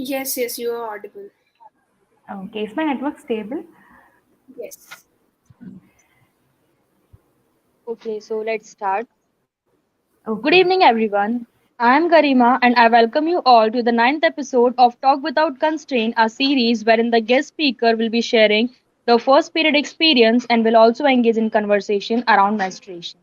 Yes, you are audible. Okay, is my network stable? Yes. Okay, so let's start. Good Okay. evening, everyone. I am Garima, and I welcome you all to the ninth episode of Talk Without Constraint, a series wherein the guest speaker will be sharing the first period experience and will also engage in conversation around menstruation.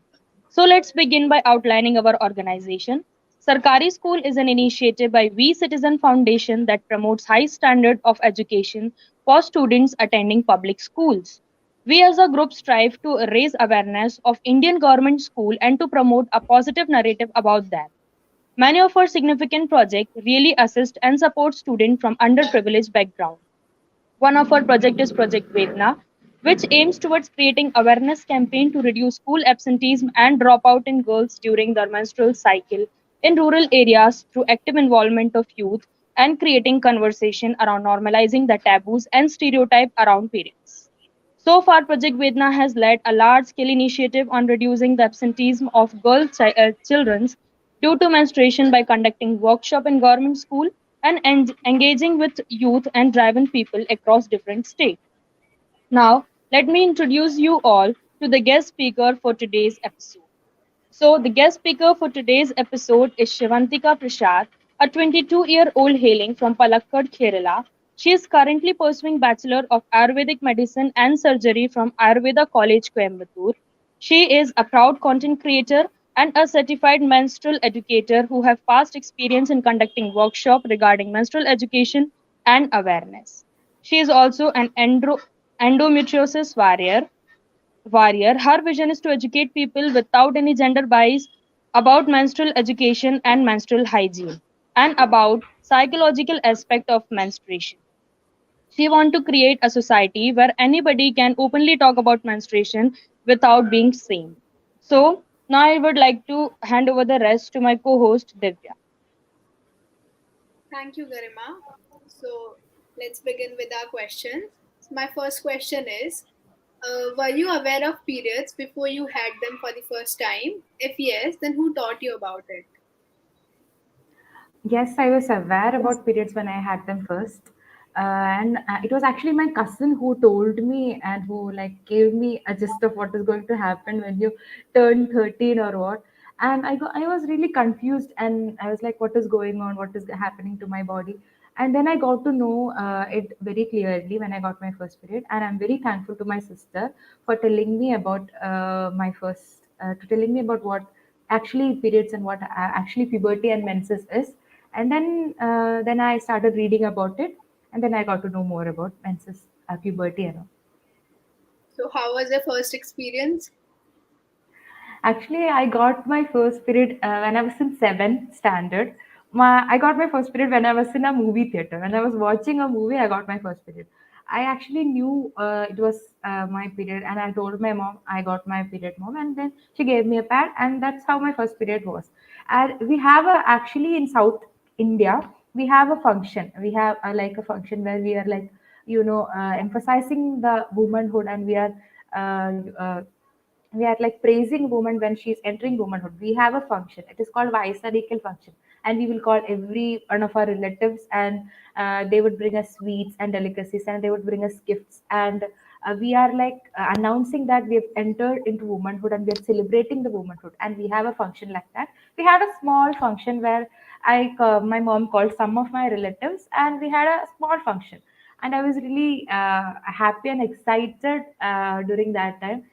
So, let's begin by outlining our organization. Sarkari School is an initiative by We Citizen Foundation that promotes high standard of education for students attending public schools. We as a group strive to raise awareness of Indian government school and to promote a positive narrative about them. Many of our significant projects really assist and support students from underprivileged backgrounds. One of our projects is Project Vedana, which aims towards creating awareness campaign to reduce school absenteeism and dropout in girls during their menstrual cycle in rural areas through active involvement of youth and creating conversation around normalizing the taboos and stereotype around periods. So far, Project Vedna has led a large-scale initiative on reducing the absenteeism of children due to menstruation by conducting workshop in government school and engaging with youth and driven people across different states. Now, let me introduce you all to the guest speaker for today's episode. So, the guest speaker for today's episode is Shivantika Prasad, a 22-year-old hailing from Palakkad, Kerala. She is currently pursuing Bachelor of Ayurvedic Medicine and Surgery from Ayurveda College, Coimbatore. She is a proud content creator and a certified menstrual educator who have past experience in conducting workshops regarding menstrual education and awareness. She is also an endometriosis warrior. Her vision is to educate people without any gender bias about menstrual education and menstrual hygiene and about psychological aspect of menstruation. She wants to create a society where anybody can openly talk about menstruation without being shamed. So now I would like to hand over the rest to my co-host Divya. Thank you, Garima. So let's begin with our questions. So my first question is, were you aware of periods before you had them for the first time? If yes, then who taught you about it? Yes, I was aware about periods when I had them first. And it was actually my cousin who told me and who like gave me a gist of what is going to happen when you turn 13 or what. And I was really confused and I was like, what is going on? What is happening to my body? And then I got to know it very clearly when I got my first period. And I'm very thankful to my sister for telling me about to telling me about what actually periods and what actually puberty and menses is. And then I started reading about it, and then I got to know more about menses, puberty and all. So how was your first experience? Actually, I got my first period when I was in seventh standard. I got my first period when I was in a movie theater. When I was watching a movie, I got my first period. I actually knew it was my period, and I told my mom I got my period, mom, and then she gave me a pad, and that's how my first period was. And we have a actually in South India, we have a function. We have like a function where we are like emphasizing the womanhood, and uh, uh, we are like praising woman when she's entering womanhood. We have a function. It is called Vaisarikal function, and we will call every one of our relatives, and they would bring us sweets and delicacies, and they would bring us gifts, and we are like announcing that we have entered into womanhood, and we are celebrating the womanhood, and we have a function like that. We had a small function where my mom called some of my relatives, and we had a small function, and I was really happy and excited during that time.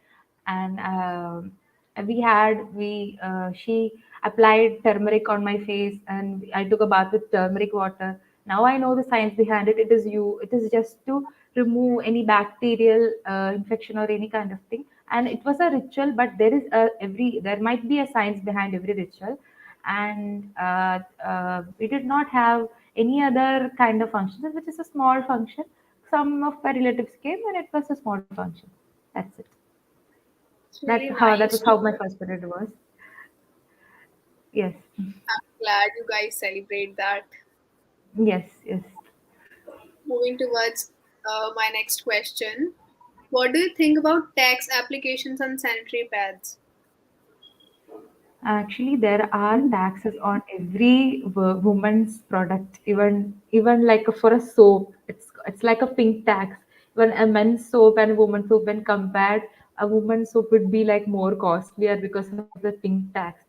And she applied turmeric on my face, and I took a bath with turmeric water. Now I know the science behind it. It is just to remove any bacterial infection or any kind of thing. And it was a ritual, but there might be a science behind every ritual. And we did not have any other kind of function, which is a small function. Some of my relatives came, and it was a small function. That's it. It's really That nice was to how my know. first period was. Yes, Glad you guys celebrate that. yes. Moving towards my next question. What do you think about tax applications on sanitary pads? Actually, there are taxes on every woman's product, even like for a soap, it's like a pink tax. When a men's soap and woman's soap when compared, a woman's soap would be like more costlier because of the pink tax.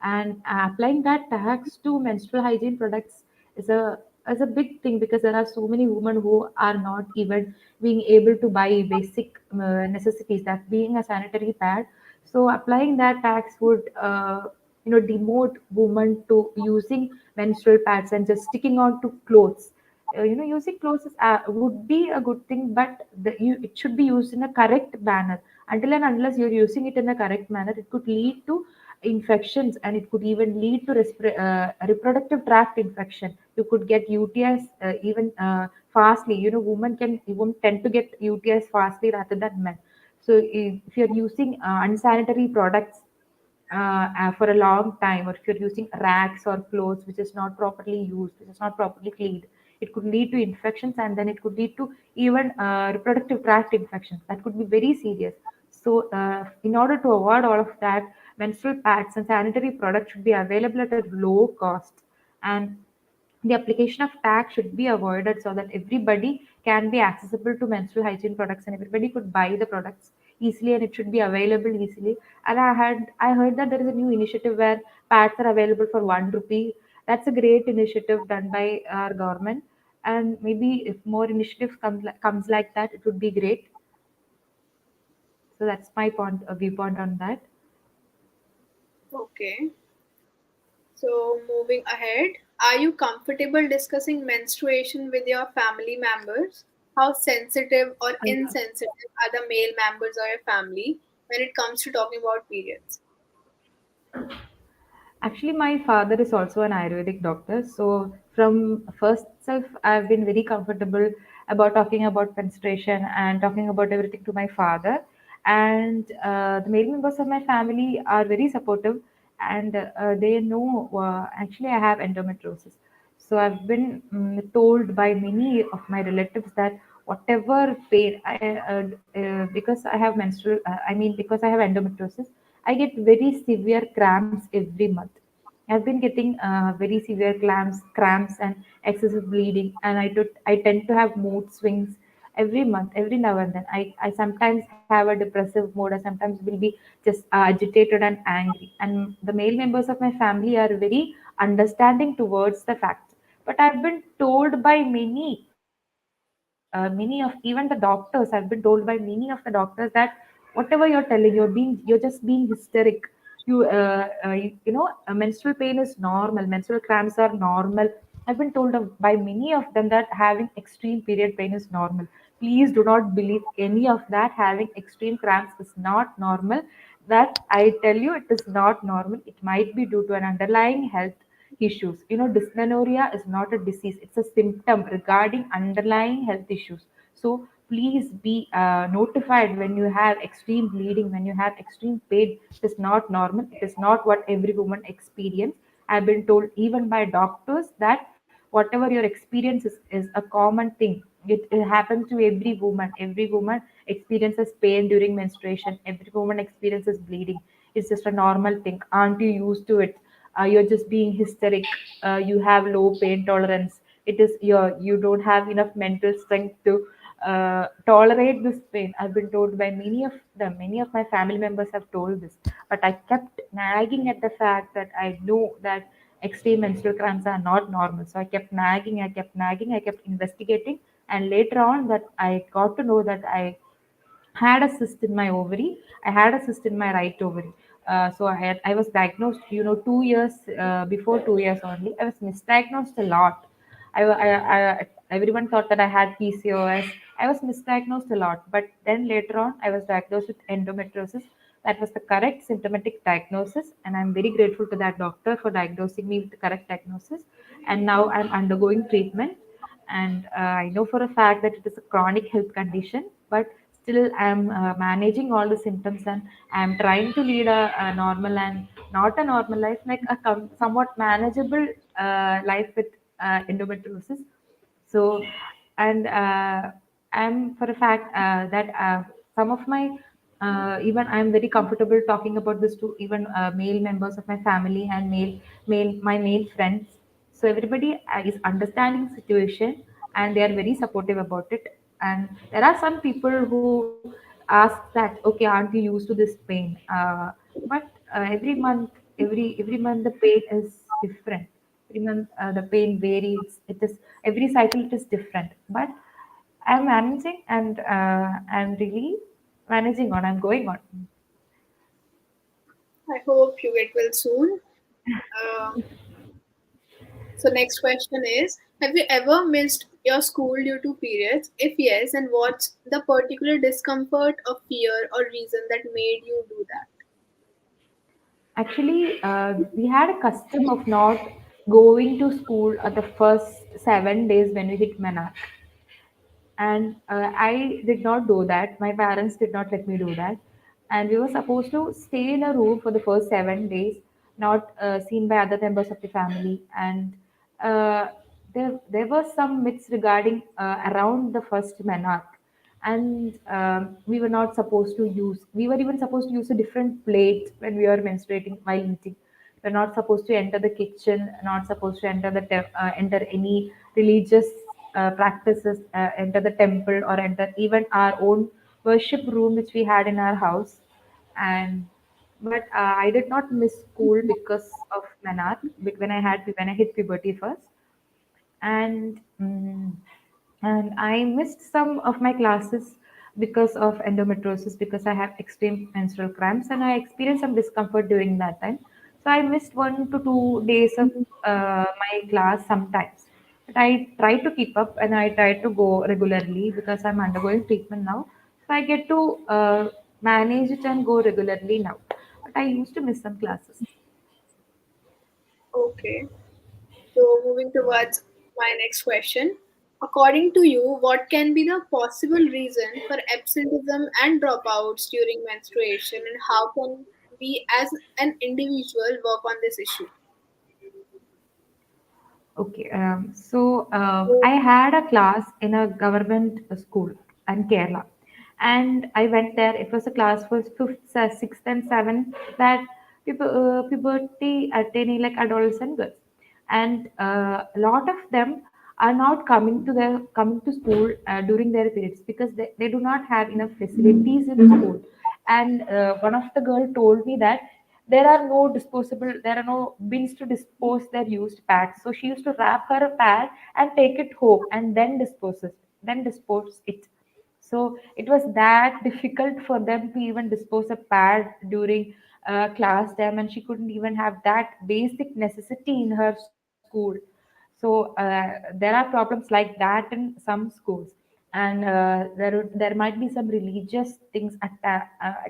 And applying that tax to menstrual hygiene products is a big thing because there are so many women who are not even being able to buy basic necessities, that being a sanitary pad. So applying that tax would demote women to using menstrual pads and just sticking on to clothes. Using clothes would be a good thing, but it should be used in a correct manner. Until and unless you're using it in a correct manner, it could lead to infections, and it could even lead to reproductive tract infection. You could get UTIs even fastly. Women tend to get UTIs fastly rather than men. So if you're using unsanitary products for a long time, or if you're using rags or clothes which is not properly used, which is not properly cleaned, it could lead to infections, and then it could lead to even reproductive tract infections that could be very serious. So in order to avoid all of that, menstrual pads and sanitary products should be available at a low cost, and the application of tax should be avoided so that everybody can be accessible to menstrual hygiene products, and everybody could buy the products easily, and it should be available easily. And I heard that there is a new initiative where pads are available for 1 rupee. That's a great initiative done by our government, and maybe if more initiatives comes like that, it would be great. So that's my viewpoint on that. Okay. So, moving ahead, are you comfortable discussing menstruation with your family members? How sensitive or insensitive are the male members of your family when it comes to talking about periods? Actually, my father is also an Ayurvedic doctor. So, from first self, I've been very comfortable about talking about menstruation and talking about everything to my father. And the male members of my family are very supportive, and they know actually I have endometriosis. So, I've been told by many of my relatives that whatever pain because I have because I have endometriosis, I get very severe cramps every month. I've been getting very severe cramps and excessive bleeding, and I tend to have mood swings every month, every now and then. I sometimes have a depressive mood. I sometimes will be just agitated and angry. And the male members of my family are very understanding towards the fact. But I've been told by many of even the doctors. I've been told by many of the doctors that whatever you're telling, you're just being hysteric. Menstrual pain is normal, menstrual cramps are normal. I've been told by many of them that having extreme period pain is normal. Please do not believe any of that. Having extreme cramps is not normal. That I tell you, it is not normal. It might be due to an underlying health issues. Dysmenorrhea is not a disease, it's a symptom regarding underlying health issues. So please be notified when you have extreme bleeding, when you have extreme pain. It is not normal. It is not what every woman experience. I've been told even by doctors that whatever your experience is a common thing. It happens to every woman. Every woman experiences pain during menstruation. Every woman experiences bleeding. It's just a normal thing. Aren't you used to it? You're just being hysteric. You have low pain tolerance. You don't have enough mental strength to tolerate this pain. I've been told by many of them. Many of my family members have told this, but I kept nagging at the fact that I know that extreme menstrual cramps are not normal. So I kept nagging. I kept nagging. I kept investigating, and later on, that I got to know that I had a cyst in my ovary. I had a cyst in my right ovary. I was diagnosed, 2 years before 2 years only. I was misdiagnosed a lot. Everyone thought that I had PCOS. I was misdiagnosed a lot, but then later on, I was diagnosed with endometriosis. That was the correct symptomatic diagnosis, and I'm very grateful to that doctor for diagnosing me with the correct diagnosis. And now I'm undergoing treatment, and I know for a fact that it is a chronic health condition, but still I'm managing all the symptoms, and I'm trying to lead a normal and not a normal life, like a somewhat manageable life with endometriosis. So and I'm for a fact that some of my Even I'm very comfortable talking about this to even male members of my family and my male friends. So everybody is understanding situation and they are very supportive about it. And there are some people who ask that, okay, aren't you used to this pain? But every month, every month the pain is different. Every month the pain varies. It is every cycle it is different. But I'm managing and I'm really managing on. I'm going on. I hope you get well soon. Uh, so next question is, have you ever missed your school due to periods? If yes, then what's the particular discomfort or fear or reason that made you do that? Actually, we had a custom of not going to school at the first 7 days when we hit Manak. And I did not do that. My parents did not let me do that. And we were supposed to stay in a room for the first 7 days, not seen by other members of the family. And uh, there were some myths regarding around the first Manak. And we were not supposed to use, we were even supposed to use a different plate when we were menstruating while eating. We're not supposed to enter the kitchen, not supposed to enter any religious practices, enter the temple or enter even our own worship room which we had in our house. And but I did not miss school because of Manar when I hit puberty first. And and I missed some of my classes because of endometriosis, because I have extreme menstrual cramps and I experienced some discomfort during that time. So I missed 1 to 2 days of my class sometimes. But I try to keep up and I try to go regularly because I'm undergoing treatment now. So I get to manage it and go regularly now. But I used to miss some classes. Okay. So moving towards my next question. According to you, what can be the possible reason for absentism and dropouts during menstruation, and how can we as an individual work on this issue? Okay, so I had a class in a government school in Kerala, and I went there. It was a class for fifth, sixth, and seventh that puberty attaining like adolescent girls, and a lot of them are not coming to school during their periods because they do not have enough facilities in school. And one of the girl told me that there are no bins to dispose their used pads, so she used to wrap her pad and take it home and then dispose it. So it was that difficult for them to even dispose a pad during class time, and she couldn't even have that basic necessity in her school. So there are problems like that in some schools. And there might be some religious things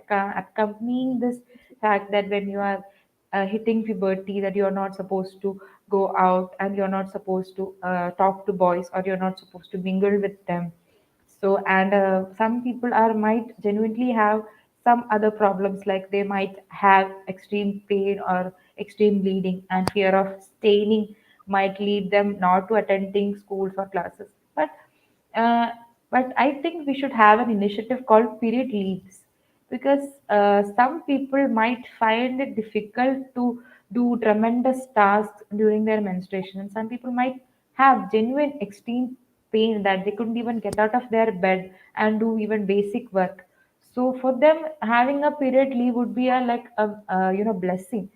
accompanying this fact that when you are hitting puberty, that you're not supposed to go out and you're not supposed to talk to boys or you're not supposed to mingle with them. So and some people are might genuinely have some other problems, like they might have extreme pain or extreme bleeding, and fear of staining might lead them not to attending schools or classes. Uh, but I think we should have an initiative called period leaves, because some people might find it difficult to do tremendous tasks during their menstruation, and some people might have genuine extreme pain that they couldn't even get out of their bed and do even basic work. So for them, having a period leave would be a like a blessing.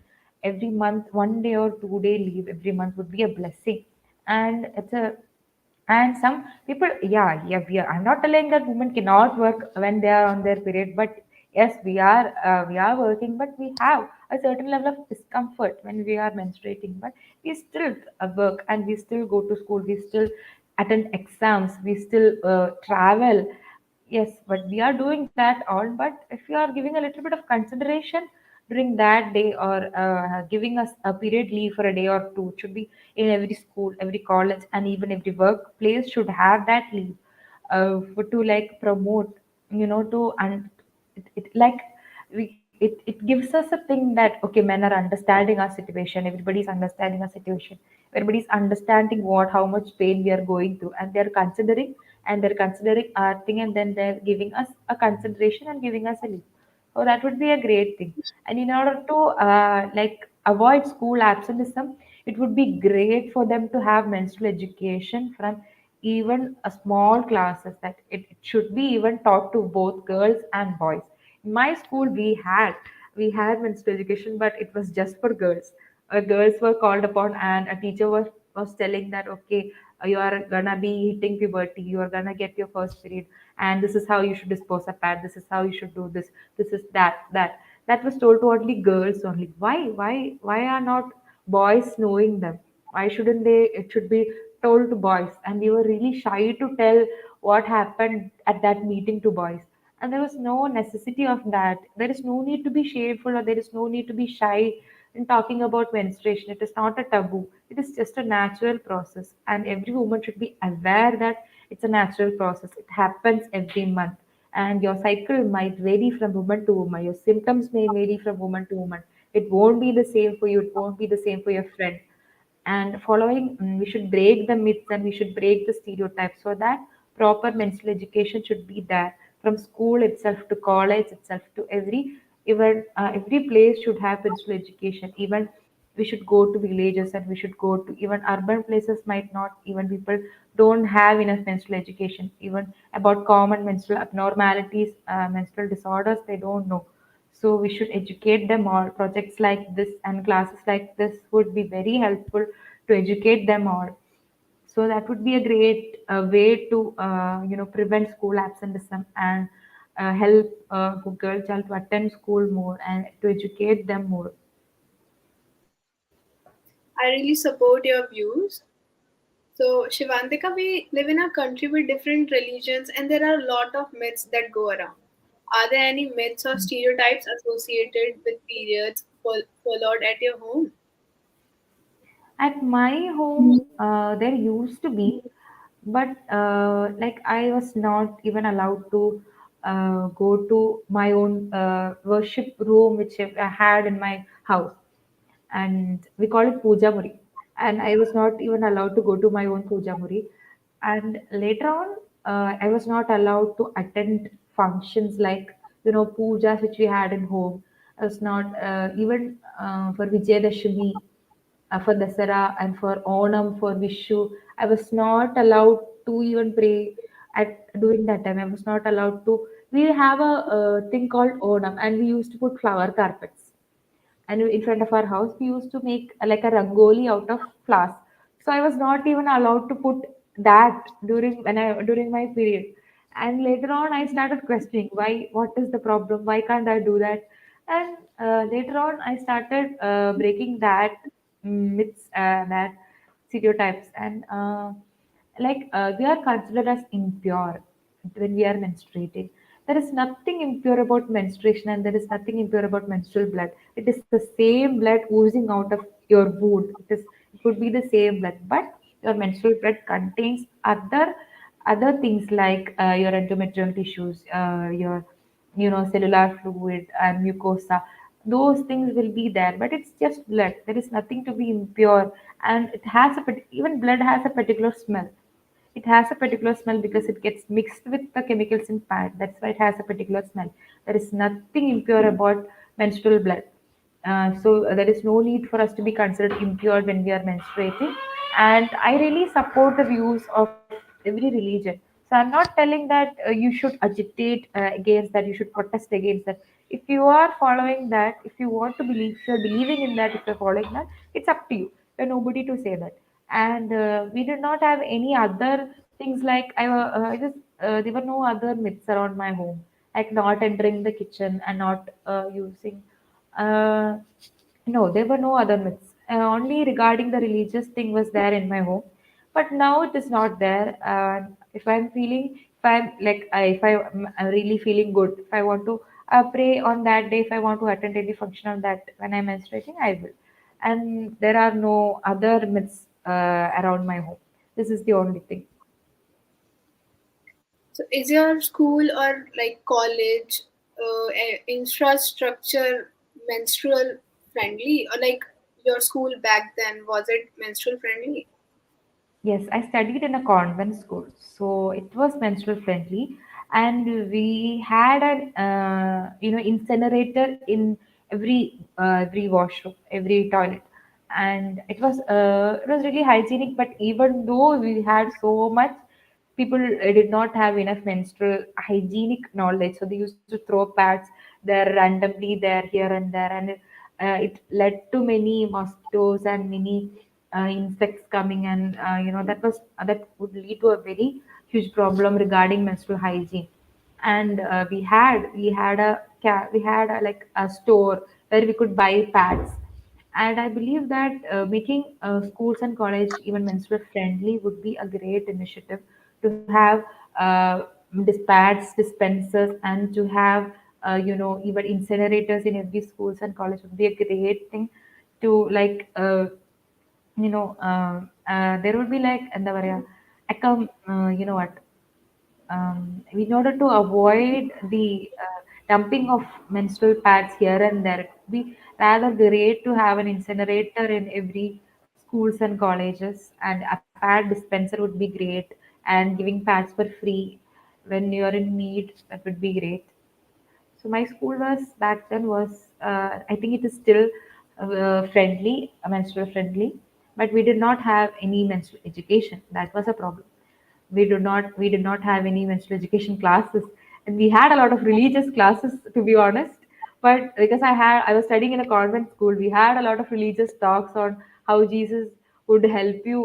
Every month, 1 day or 2 day leave every month would be a blessing, and it's a and some people, yeah, I'm not telling that women cannot work when they are on their period, but yes, we are working, but we have a certain level of discomfort when we are menstruating. But we still work and we still go to school, we still attend exams, we still travel. Yes, but we are doing that all. But if you are giving a little bit of consideration during that day, or giving us a period leave for a day or two, it should be in every school, every college, and even every workplace should have that leave for to like promote, to and like it gives us a thing that okay, men are understanding our situation, everybody's understanding our situation, everybody's understanding what how much pain we are going through, and they're considering our thing, and then they're giving us a consideration and giving us a leave. So that would be a great thing. And in order to like avoid school absenteeism, it would be great for them to have menstrual education from even a small classes, that it should be even taught to both girls and boys. In my school we had menstrual education, but it was just for girls. Girls were called upon, and a teacher was telling that, okay, you are gonna be hitting puberty, you are gonna get your first period, and this is how you should dispose a pad, this is how you should do this, this is that was told to only girls only. Why are not boys knowing them? Why shouldn't they? It should be told to boys. And we were really shy to tell what happened at that meeting to boys. And there was no necessity of that. There is no need to be shameful, or there is no need to be shy in talking about menstruation. It is not a taboo. It is just a natural process. And every woman should be aware that it's a natural process. It happens every month. And your cycle might vary from woman to woman. Your symptoms may vary from woman to woman. It won't be the same for you. It won't be the same for your friend. And following, we should break the myths and we should break the stereotypes, so that proper menstrual education should be there from school itself to college itself to every place should have menstrual education. Even we should go to villages, and we should go to even urban places, might not even people don't have enough menstrual education even about common menstrual abnormalities, menstrual disorders, they don't know. So we should educate them all. Projects like this and classes like this would be very helpful to educate them all. So that would be a great way to prevent school absenteeism, and help girl child to attend school more and to educate them more. I really support your views. So, Shivantika, we live in a country with different religions, and there are a lot of myths that go around. Are there any myths or stereotypes associated with periods followed at your home? At my home, there used to be, but like I was not even allowed to go to my own worship room, which I had in my house, and we call it puja muri. And I was not even allowed to go to my own puja muri. And later on, I was not allowed to attend functions like pujas which we had in home. I was not even for Vijayadashami, for Dasara, and for Onam, for Vishu. I was not allowed to even pray at during that time. I was not allowed to. We have a thing called Onam, and we used to put flower carpets. And in front of our house, we used to make like a rangoli out of flowers. So I was not even allowed to put that during my period. And later on, I started questioning why. What is the problem? Why can't I do that? And later on, I started breaking that myths, that stereotypes, and we are considered as impure when we are menstruating. There is nothing impure about menstruation, and there is nothing impure about menstrual blood. It is the same blood oozing out of your wound. It would be the same blood, but your menstrual blood contains other things like your endometrial tissues, your cellular fluid and mucosa. Those things will be there, but it's just blood. There is nothing to be impure, and even blood has a particular smell. It has a particular smell because it gets mixed with the chemicals in pad. That's why it has a particular smell. There is nothing impure about menstrual blood. So there is no need for us to be considered impure when we are menstruating. And I really support the views of every religion. So I'm not telling that you should agitate against that, you should protest against that. If you are following that, if you want to believe, if you're believing in that, if you're following that, it's up to you. You're nobody to say that. And we did not have any other things like there were no other myths around my home, like not entering the kitchen and not using. Uh, no, there were no other myths. Only regarding the religious thing was there in my home, but now it is not there. If I'm like, if I'm really feeling good, if I want to pray on that day, if I want to attend any function on that when I'm menstruating, I will. And there are no other myths around my home. This is the only thing. So, is your school or like college infrastructure menstrual friendly, or like your school back then, was it menstrual friendly? Yes, I studied in a convent school, so it was menstrual friendly. and we had an incinerator in every washroom, every toilet, and it was really hygienic. But even though we had so much, people did not have enough menstrual hygienic knowledge, so they used to throw pads there randomly, there, here and there, and it led to many mosquitoes and many insects coming, and that would lead to a very huge problem regarding menstrual hygiene. And we had like a store where we could buy pads. And I believe that making schools and college even menstrual friendly would be a great initiative, to have pads dispensers, and to have even incinerators in every schools and college would be a great thing to like there would be like എന്താ പറയാ you know what in order to avoid the dumping of menstrual pads here and there, it would be rather great to have an incinerator in every schools and colleges, and a pad dispenser would be great, and giving pads for free when you're in need, that would be great. So my school was back then was I think it is still friendly, menstrual friendly, but we did not have any menstrual education. That was a problem. We did not have any menstrual education classes, and we had a lot of religious classes, to be honest. But because I was studying in a convent school, we had a lot of religious talks on how Jesus would help you,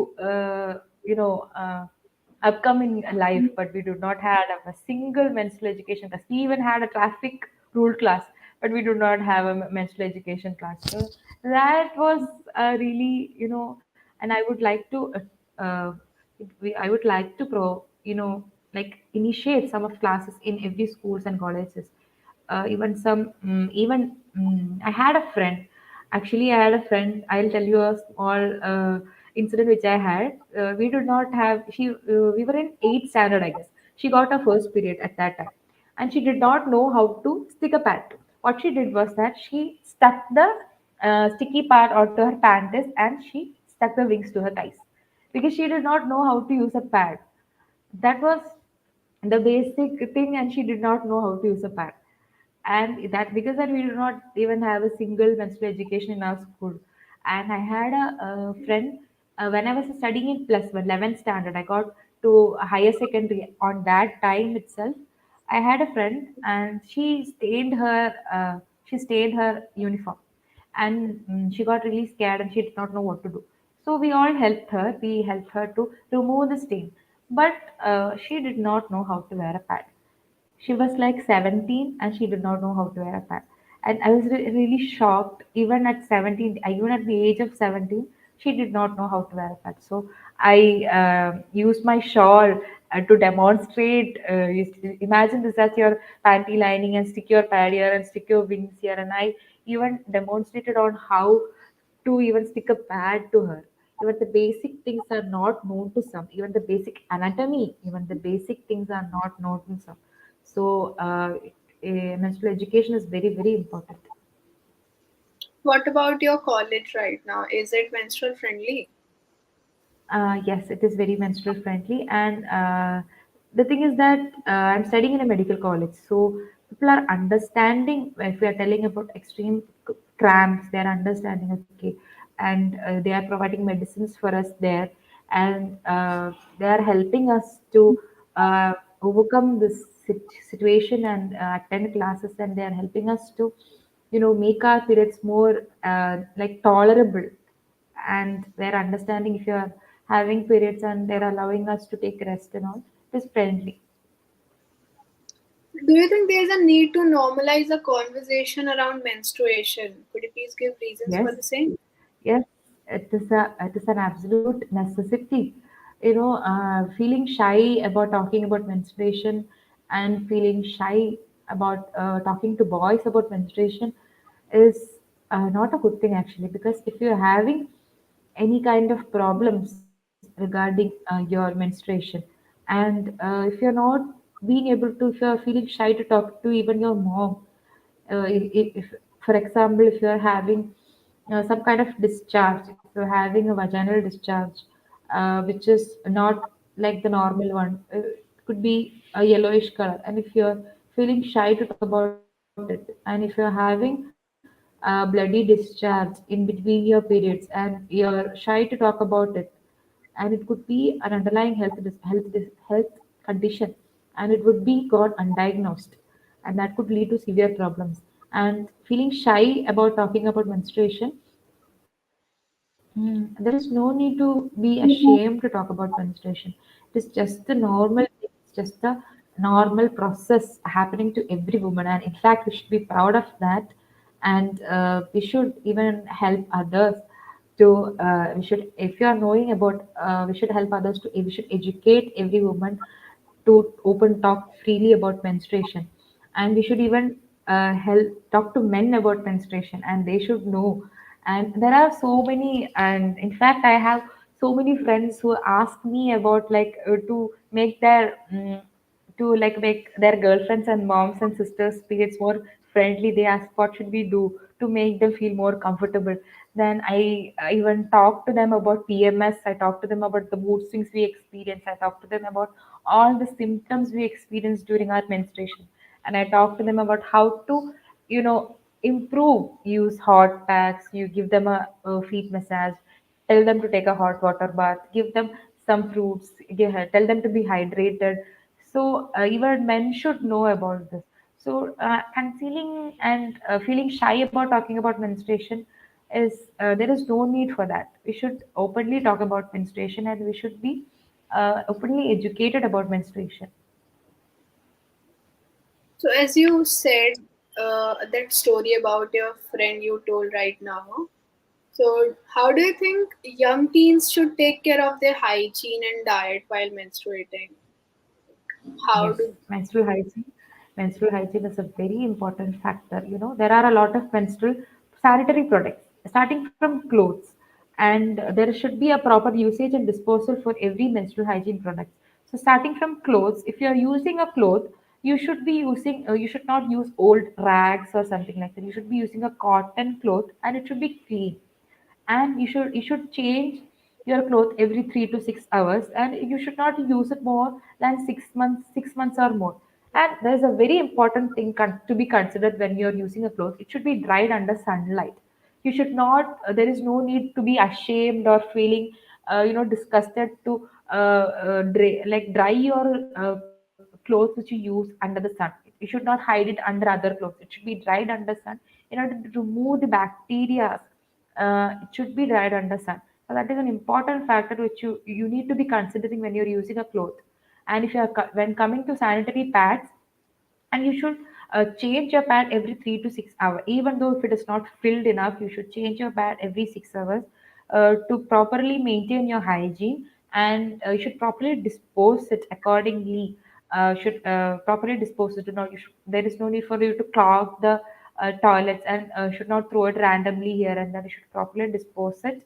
upcoming life. But we did not have a single menstrual education class. We even had a traffic rule class, but we do not have a menstrual education class. So that was really, and I would like to I would like to like initiate some of classes in every schools and colleges. Even some even I had a friend. Actually, I had a friend. I'll tell you a small incident which I had. We did not have. We were in eighth standard, I guess. She got her first period at that time, and she did not know how to stick a pad. What she did was that she stuck the sticky part onto her panties, and she stuck the wings to her thighs, because she did not know how to use a pad. That was the basic thing, and she did not know how to use a pad. And that, because that we do not even have a single menstrual education in our school. And I had a friend, when I was studying in plus one, 11th standard, I got to a higher secondary. On that time itself, I had a friend, and she stained her uniform, and she got really scared, and she did not know what to do. So we all helped her. We helped her to remove the stain, but she did not know how to wear a pad. She was like 17, and she did not know how to wear a pad. And I was really shocked. Even at 17, even at the age of 17, she did not know how to wear a pad. So I used my shawl to demonstrate. Imagine this as your panty lining, and stick your pad here and stick your wings here. And I even demonstrated on how to even stick a pad to her. Even the basic things are not known to some. Even the basic anatomy, even the basic things are not known to some. So, menstrual education is very, very important. What about your college right now? Is it menstrual friendly? Yes, it is very menstrual friendly. And the thing is that I'm studying in a medical college. So people are understanding if we are telling about extreme cramps, they are understanding, okay. And they are providing medicines for us there. And they are helping us to overcome this situation, and attend classes. And they are helping us to, make our periods more like tolerable. And they're understanding if you're having periods, and they're allowing us to take rest and all. It is friendly. Do you think there's a need to normalize a conversation around menstruation? Could you please give reasons for Yes, the same? yes, it is an absolute necessity. Feeling shy about talking about menstruation, and feeling shy about talking to boys about menstruation is not a good thing, actually. Because if you're having any kind of problems regarding your menstruation, and if you're not being able to, if you're feeling shy to talk to even your mom, if for example, if you're having some kind of discharge, if you're having a vaginal discharge, which is not like the normal one, could be a yellowish color. And if you're feeling shy to talk about it, and if you're having bloody discharge in between your periods and you're shy to talk about it, and it could be an underlying health condition, and it would be got undiagnosed, and that could lead to severe problems. And feeling shy about talking about menstruation, there is no need to be ashamed to talk about menstruation. It is just the normal thing, it's just the normal process happening to every woman, and in fact, we should be proud of that. And we should even help others to. We should, if you are knowing about, we should help others to. We should educate every woman to open talk freely about menstruation, and we should even help talk to men about menstruation, and they should know. And there are so many, and in fact I have so many friends who ask me about like to make their to like make their girlfriends and moms and sisters periods more friendly. They ask what should we do to make them feel more comfortable. Then I even talk to them about PMS. I talk to them about the mood swings we experience. I talk to them about all the symptoms we experience during our menstruation. And I talk to them about how to, improve. Use hot packs. You give them a feet massage. Tell them to take a hot water bath. Give them some fruits. Tell them to be hydrated. So even men should know about this. So concealing and feeling shy about talking about menstruation is there is no need for that. We should openly talk about menstruation, and we should be openly educated about menstruation. So, as you said, that story about your friend you told right now. So, how do you think young teens should take care of their hygiene and diet while menstruating? How Yes, do menstrual hygiene. Menstrual hygiene is a very important factor. There are a lot of menstrual sanitary products, starting from clothes, and there should be a proper usage and disposal for every menstrual hygiene product. So, starting from clothes, if you are using a cloth, you should not use old rags or something like that. You should be using a cotton cloth, and it should be clean. And you should change your cloth every 3 to 6 hours, and you should not use it more than 6 months or more. And there's a very important thing to be considered when you're using a cloth. It should be dried under sunlight. You should not there is no need to be ashamed or feeling disgusted to dry your clothes which you use under the sun. You should not hide it under other clothes. It should be dried under sun in order to remove the bacteria. It should be dried under sun. So that is an important factor which you need to be considering when you're using a cloth. And if you are when coming to sanitary pads, and you should change your pad every 3 to 6 hours. Even though if it is not filled enough, you should change your pad every 6 hours to properly maintain your hygiene, and you should properly dispose it accordingly. Should properly dispose it. Not, there is no need for you to clog the toilets, and should not throw it randomly here and there. You should properly dispose it.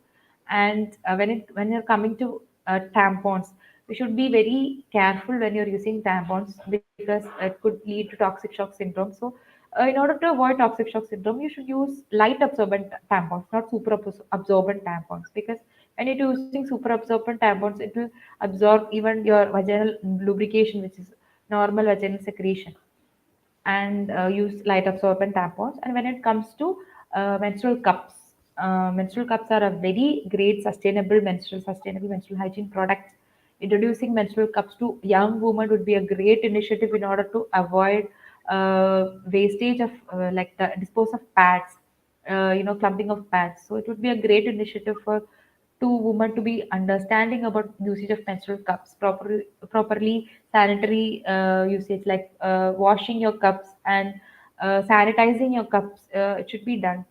And when you're coming to tampons, we should be very careful when you're using tampons, because it could lead to toxic shock syndrome. So in order to avoid toxic shock syndrome, you should use light absorbent tampons, not super absorbent tampons, because when you're using super absorbent tampons, it will absorb even your vaginal lubrication, which is normal vaginal secretion. And use light absorbent tampons. And when it comes to menstrual cups are a very great sustainable menstrual hygiene product. Introducing menstrual cups to young women would be a great initiative in order to avoid wastage of like the dispose of pads, clumping of pads. So it would be a great initiative for two women to be understanding about usage of menstrual cups, properly sanitary usage, like washing your cups and sanitizing your cups. It should be done.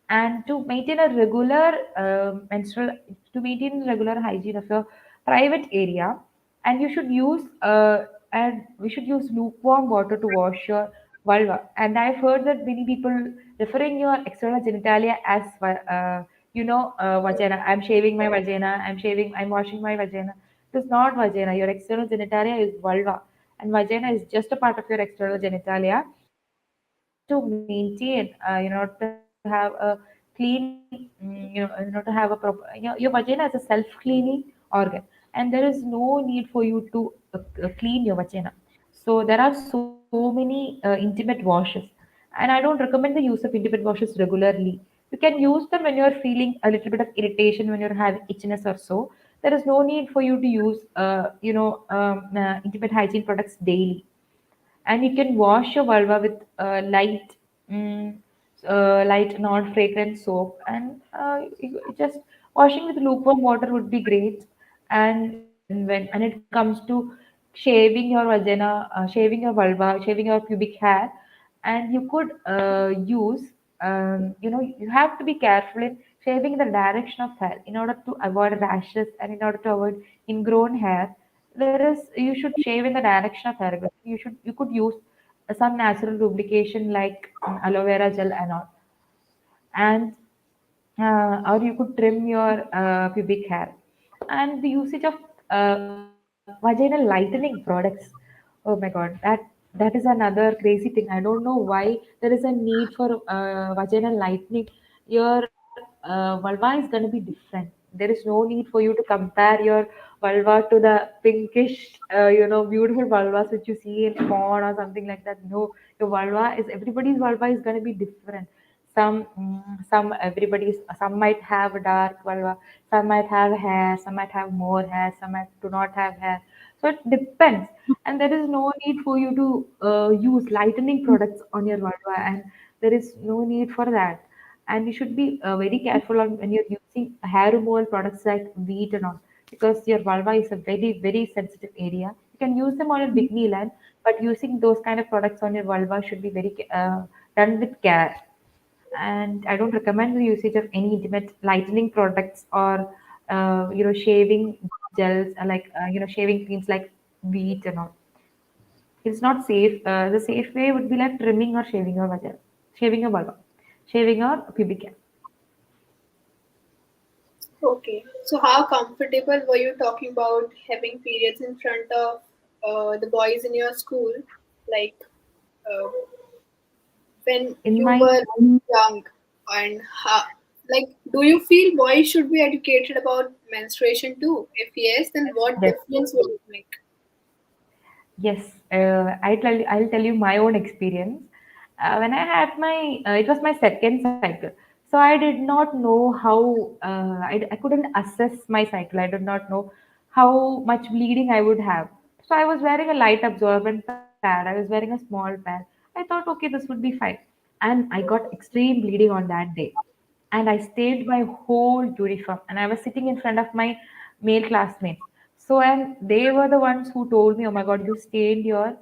And to maintain a regular to maintain regular hygiene of your private area, and you should use and we should use lukewarm water to wash your vulva. And I've heard that many people referring your external genitalia as vagina. I'm shaving my vagina. I'm washing my vagina. It is not vagina. Your external genitalia is vulva, and vagina is just a part of your external genitalia. And in order to maintain, in order to have a clean, in order to have a proper, your vagina is a self-cleaning organ, and there is no need for you to clean your vagina. So there are so many intimate washes, and I don't recommend the use of intimate washes regularly. You can use them when you're feeling a little bit of irritation, when you're having itchiness or so. There is no need for you to use, intimate hygiene products daily. And you can wash your vulva with mm, light non-fragrant soap, and just washing with lukewarm water would be great. And when it comes to shaving your vagina, shaving your vulva, shaving your pubic hair, and you could use, you have to be careful in shaving the direction of hair in order to avoid rashes and in order to avoid ingrown hair. There is, you should shave in the direction of hair growth. You could use some natural lubrication like aloe vera gel and all, and or you could trim your pubic hair. And the usage of vaginal lightening products, oh my god, that is another crazy thing. I don't know why there is a need for vaginal lightening. Your vulva is going to be different. There is no need for you to compare your vulva to the pinkish, beautiful vulvas which you see in porn or something like that. No, your vulva is, everybody's vulva is going to be different. Some everybody's, some might have a dark vulva, some might have hair, some might have more hair, some might do not have hair. So it depends, and there is no need for you to use lightening products on your vulva, and there is no need for that. And you should be very careful on when you're using hair removal products like wheat and all, because your vulva is a very sensitive area. You can use them on your bikini line, but using those kind of products on your vulva should be very done with care. And I don't recommend the usage of any intimate lightening products or shaving gels, shaving creams like wheat and all. It's not safe. The safe way would be like trimming or shaving your vagina, shaving your vulva, shaving your pubic hair. Okay. So, how comfortable were you talking about having periods in front of the boys in your school? Like, uh, when In you my were school, young, and how, like, do you feel boys should be educated about menstruation too? If yes, then what yes, difference will it make? yes, I'll tell you my own experience. When I had my, it was my second cycle. So I did not know how, I couldn't assess my cycle. I did not know how much bleeding I would have. So I was wearing a light absorbent pad. I was wearing a small pad. I thought, okay, this would be fine. And I got extreme bleeding on that day, and I stained my whole uniform. And I was sitting in front of my male classmates. So, and they were the ones who told me, "Oh my God, you stained your."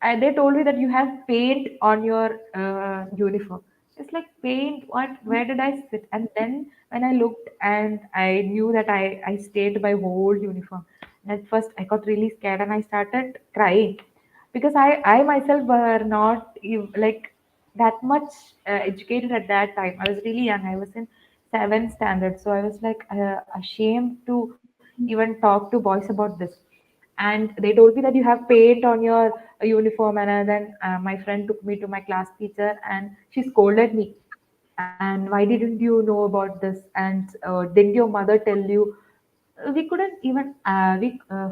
And they told me that you have paint on your uniform. It's like, paint? What? Where did I sit? And then when I looked, and I knew that I stained my whole uniform. And at first, I got really scared and I started crying, because I myself were not like that much educated at that time. I was really young. I was in seventh standard, so I was like ashamed to even talk to boys about this. And they told me that you have paint on your uniform, and then my friend took me to my class teacher and she scolded me. And why didn't you know about this? And didn't your mother tell you? We couldn't even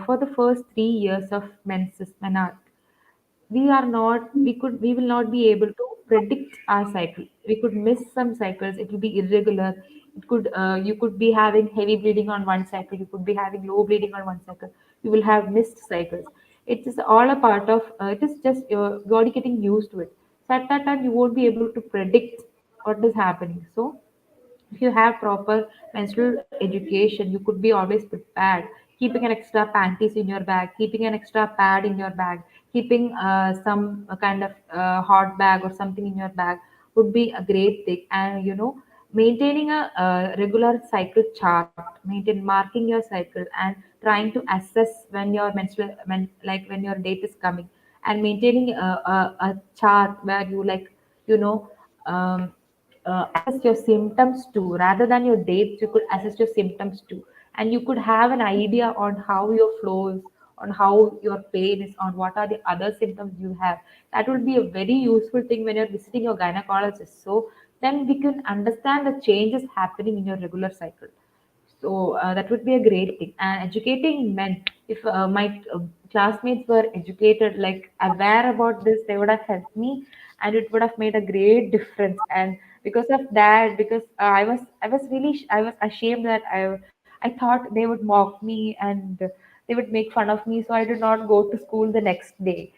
for the first 3 years of menarche, we will not be able to predict our cycle. We could miss some cycles. It will be irregular. It could You could be having heavy bleeding on one cycle, you could be having low bleeding on one cycle, you will have missed cycles. It is all a part of it is just your body getting used to it. So at that time you won't be able to predict what is happening. So if you have proper menstrual education, you could be always prepared. Keeping an extra panties in your bag, keeping an extra pad in your bag, keeping some kind of hot bag or something in your bag would be a great thing. And maintaining a, regular cycle chart, marking your cycle, and trying to assess when your when your date is coming, and maintaining a chart where you you know um, assess your symptoms too. Rather than your dates, you could assess your symptoms too, and you could have an idea on how your flow is, on how your pain is, on what are the other symptoms you have. That would be a very useful thing when you're visiting your gynecologist. So then we can understand the changes happening in your regular cycle. So that would be a great thing. And educating men, if my classmates were educated, like aware about this, they would have helped me, and it would have made a great difference. And because of that, because I was ashamed that I thought they would mock me and they would make fun of me, so I did not go to school the next day.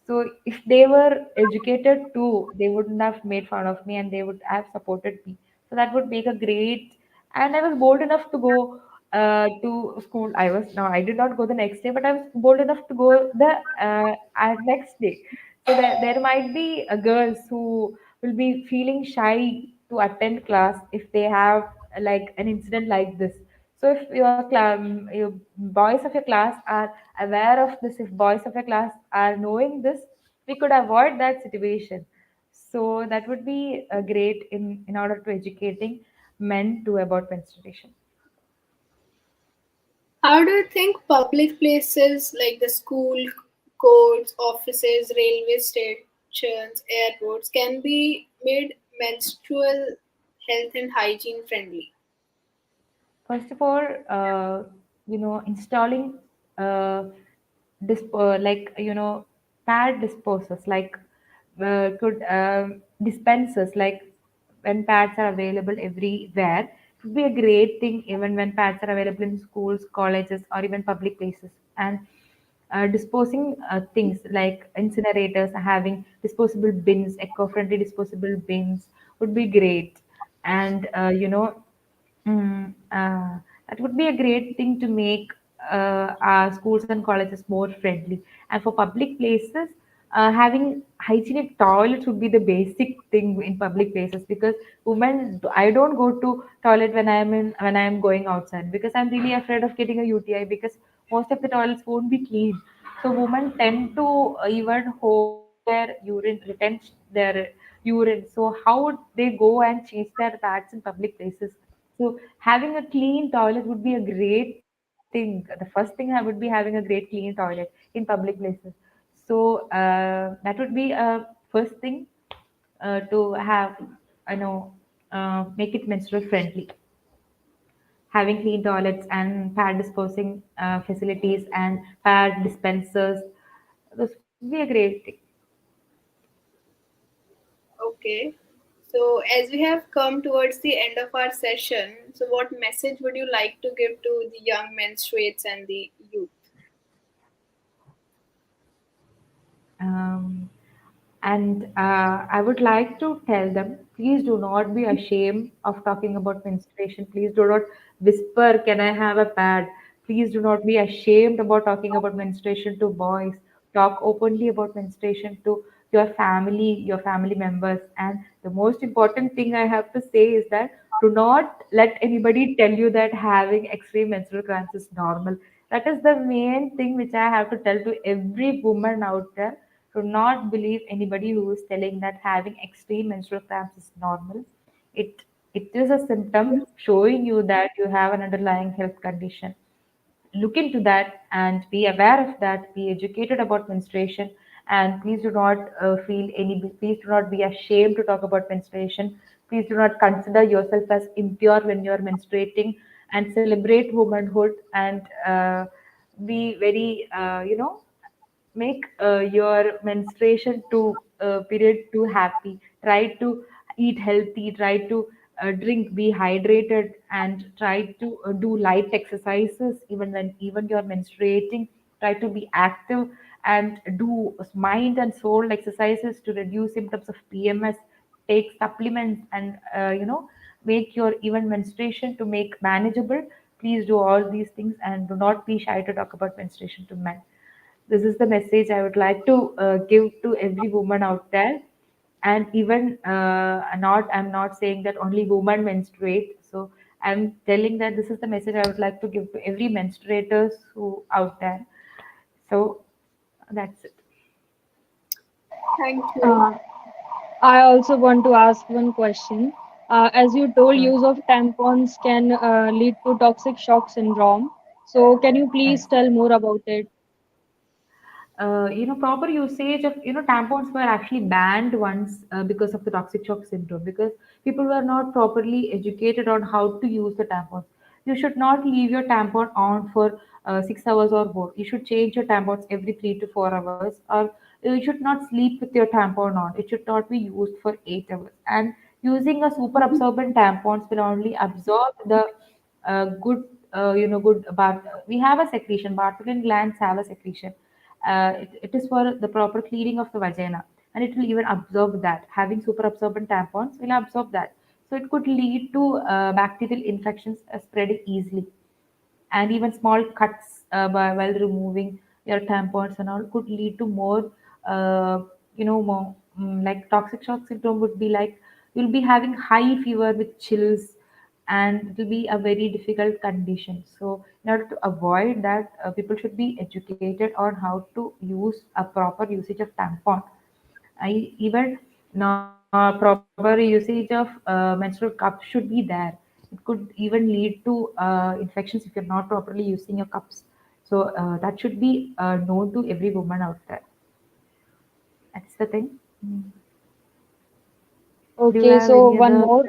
So if they were educated too, they wouldn't have made fun of me and they would have supported me. So that would make a great. And I was bold enough to go to school. I did not go the next day, but I was bold enough to go the next day. So there might be girls who will be feeling shy to attend class if they have like an incident like this. So if your boys of your class are aware of this, if boys of your class are knowing this, we could avoid that situation. So that would be great in order to educating men too about menstruation. How do you think public places like the school, courts, offices, railway stations, airports can be made menstrual health and hygiene friendly? First of all, installing like pad disposers, like could dispensers, like when pads are available everywhere, it would be a great thing even when pads are available in schools, colleges, or even public places. And disposing things like incinerators, having disposable bins, eco-friendly disposable bins would be great. And that would be a great thing to make our schools and colleges more friendly. And for public places, having hygienic toilets would be the basic thing in public places, because I don't go to toilet when I am going outside, because I'm really afraid of getting a UTI, because most of the toilets won't be clean. So women tend to even hold their urine, retain their urine. So how would they go and change their pads in public places? So having a clean toilet would be a great thing. The first thing I would be having a great clean toilet in public places. So that would be a first thing to have, make it menstrual friendly. Having clean toilets and pad disposing facilities and pad dispensers, this would be a great thing. Okay. So, as we have come towards the end of our session, so what message would you like to give to the young menstruates and the youth? Um, and I would like to tell them, please do not be ashamed of talking about menstruation. Please do not whisper, "Can I have a pad?" Please do not be ashamed about talking about menstruation to boys. Talk openly about menstruation to your family members. And the most important thing I have to say is that do not let anybody tell you that having extreme menstrual cramps is normal. That is the main thing which I have to tell to every woman out there. Do not believe anybody who is telling that having extreme menstrual cramps is normal. It it is a symptom showing you that you have an underlying health condition. Look into that and be aware of that. Be educated about menstruation, and please do not please do not be ashamed to talk about menstruation. Please do not consider yourself as impure when you're menstruating, and celebrate womanhood, and be very make your menstruation to period too happy. Try to eat healthy, try to drink, be hydrated, and try to do light exercises even you're menstruating. Try to be active and do mind and soul exercises to reduce symptoms of PMS. Take supplements, and make your even menstruation to make manageable. Please do all these things and do not be shy to talk about menstruation to men. This is the message I would like to give to every woman out there. And even I'm not saying that only women menstruate. So I'm telling that this is the message I would like to give to every menstruators who out there. So that's it. Thank you. Uh, I also want to ask one question. As you told, Sure. use of tampons can lead to toxic shock syndrome. So, can you Yes. please tell more about it? Proper usage of tampons were actually banned once because of the toxic shock syndrome, because people were not properly educated on how to use the tampons. You should not leave your tampon on for 6 hours or more. You should change your tampons every 3 to 4 hours, or you should not sleep with your tampon on. It should not be used for 8 hours. And using a super absorbent tampons will only absorb the good, good bath. We have a secretion. Bartholin glands have a secretion. It is for the proper cleaning of the vagina, and it will even absorb that. Having super absorbent tampons will absorb that, so it could lead to bacterial infections spreading easily. And even small cuts while removing your tampons and all could lead to more, more like toxic shock syndrome would be like you'll be having high fever with chills, and it will be a very difficult condition. So in order to avoid that, people should be educated on how to use a proper usage of tampon. I even proper usage of menstrual cup should be there. It could even lead to infections if you're not properly using your cups. So that should be known to every woman out there. That's the thing. Mm. Do you Okay, have so any one other? more.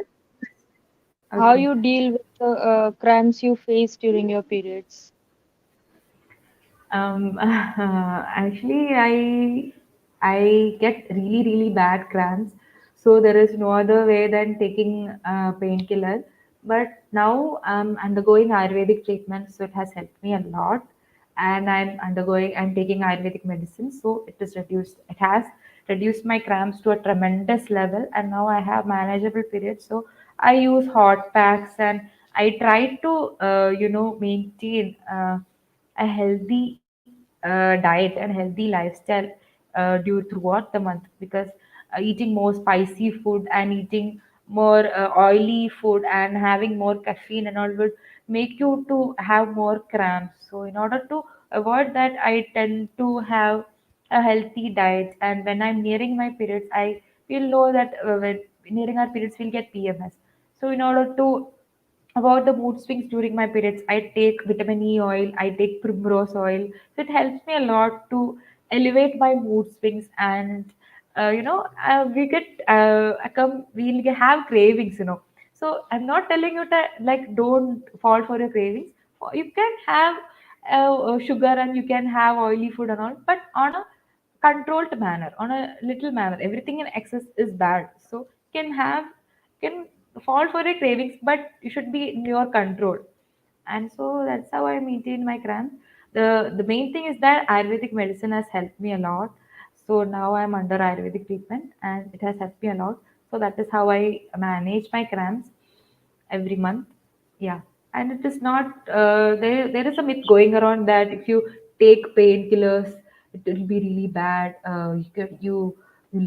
How Okay. you deal with the cramps you face during your periods? Actually, I get really bad cramps, so there is no other way than taking painkiller. But now I'm undergoing Ayurvedic treatment, so it has helped me a lot. And I'm taking Ayurvedic medicine, so it is reduced. It has reduced my cramps to a tremendous level, and now I have manageable periods. So I use hot packs, and I try to maintain a healthy diet and healthy lifestyle throughout the month, because eating more spicy food and eating more oily food and having more caffeine and all would make you to have more cramps. So in order to avoid that, I tend to have a healthy diet. And when I'm nearing my periods, I feel low that when nearing our periods we'll get PMS. So in order to about the mood swings during my periods, I take vitamin E oil, I take primrose oil. So it helps me a lot to elevate my mood swings. And we get we'll have cravings. So I'm not telling you that like don't fall for your cravings. You can have sugar and you can have oily food and all, but on a controlled manner, on a little manner. Everything in excess is bad. So can fall for your cravings, but you should be in your control. And so that's how I maintain my cramps. The main thing is that Ayurvedic medicine has helped me a lot. So now I'm under Ayurvedic treatment, and it has helped me a lot. So that is how I manage my cramps every month. Yeah. And it is not there is a myth going around that if you take painkillers it will be really bad. You'll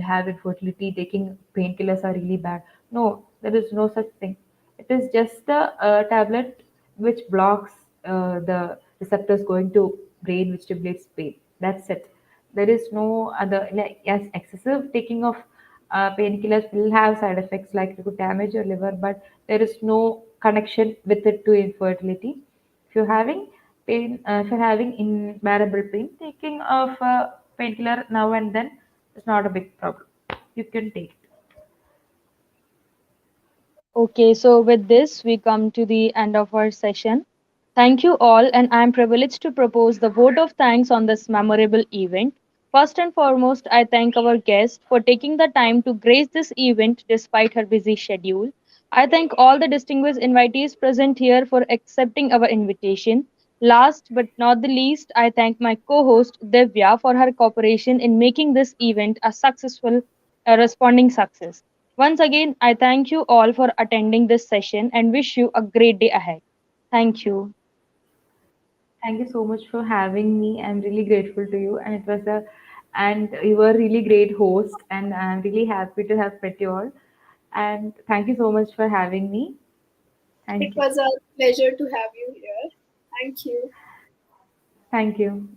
have infertility. Taking painkillers are really bad. No, there is no such thing. It is just a tablet which blocks the receptors going to brain, which stimulates pain. That's it. There is no other, like, yes, excessive taking of painkillers will have side effects like it could damage your liver, but there is no connection with it to infertility. If you're having if you're having unbearable pain, taking of a painkiller now and then is not a big problem. You can take it. Okay, so with this, we come to the end of our session. Thank you all, and I am privileged to propose the vote of thanks on this memorable event. First and foremost, I thank our guest for taking the time to grace this event despite her busy schedule. I thank all the distinguished invitees present here for accepting our invitation. Last but not the least, I thank my co host Divya for her cooperation in making this event a successful, responding success. Once again, I thank you all for attending this session and wish you a great day ahead. Thank you. Thank you so much for having me. I'm really grateful to you, and you were a really great host, and I'm really happy to have met you all. And thank you so much for having me. It Thank you. was a pleasure to have you here. Thank you. Thank you.